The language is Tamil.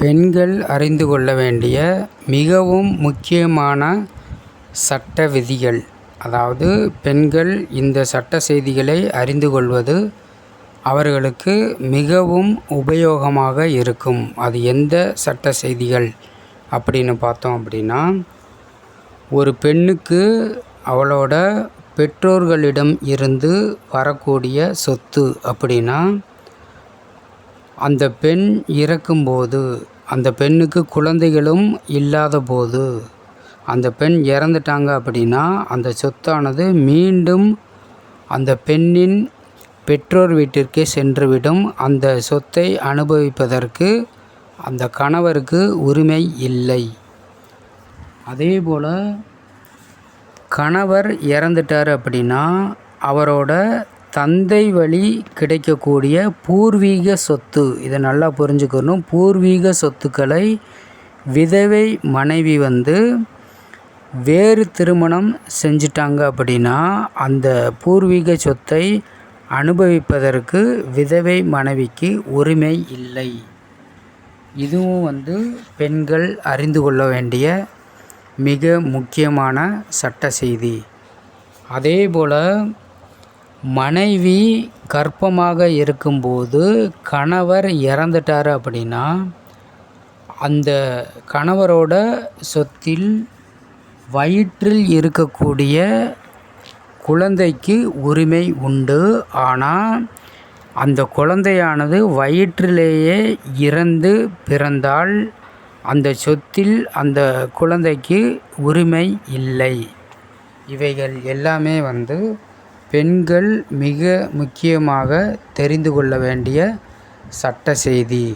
பெண்கள் அறிந்து கொள்ள வேண்டிய மிகவும் முக்கியமான சட்ட விதிகள். அதாவது பெண்கள் இந்த சட்ட செய்திகளை அறிந்து கொள்வது அவர்களுக்கு மிகவும் உபயோகமாக இருக்கும். அது எந்த சட்ட செய்திகள் அப்படின்னு பார்த்தோம் அப்படின்னா, ஒரு பெண்ணுக்கு அவளோட பெற்றோர்களிடம் இருந்து வரக்கூடிய சொத்து அப்படின்னா, அந்த பெண் இறக்கும்போது, அந்த பெண்ணுக்கு குழந்தைகளும் இல்லாத போது, அந்த பெண் இறந்துட்டாங்க அப்படின்னா அந்த சொத்தானது மீண்டும் அந்த பெண்ணின் பெற்றோர் வீட்டிற்கே சென்றுவிடும். அந்த சொத்தை அனுபவிப்பதற்கு அந்த கணவருக்கு உரிமை இல்லை. அதேபோல் கணவர் இறந்துட்டார் அப்படின்னா அவரோட தந்தை வழி கிடைக்கக்கூடிய பூர்வீக சொத்து, இதை நல்லா புரிஞ்சுக்கணும். பூர்வீக சொத்துக்களை விதவை மனைவி வேறு திருமணம் செஞ்சிட்டாங்க அப்படின்னா அந்த பூர்வீக சொத்தை அனுபவிப்பதற்கு விதவை மனைவிக்கு உரிமை இல்லை. இதுவும் பெண்கள் அறிந்து கொள்ள வேண்டிய மிக முக்கியமான சட்ட செய்தி. அதேபோல் மனைவி கர்ப்பமாக இருக்கும்போது கணவர் இறந்துட்டார் அப்படின்னா அந்த கணவரோட சொத்தில் வயிற்றில் இருக்கக்கூடிய குழந்தைக்கு உரிமை உண்டு. ஆனால் அந்த குழந்தையானது வயிற்றிலேயே இறந்து பிறந்தால் அந்த சொத்தில் அந்த குழந்தைக்கு உரிமை இல்லை. இவைகள் எல்லாமே பெண்கள் மிக முக்கியமாக தெரிந்து கொள்ள வேண்டிய சட்ட செய்தி.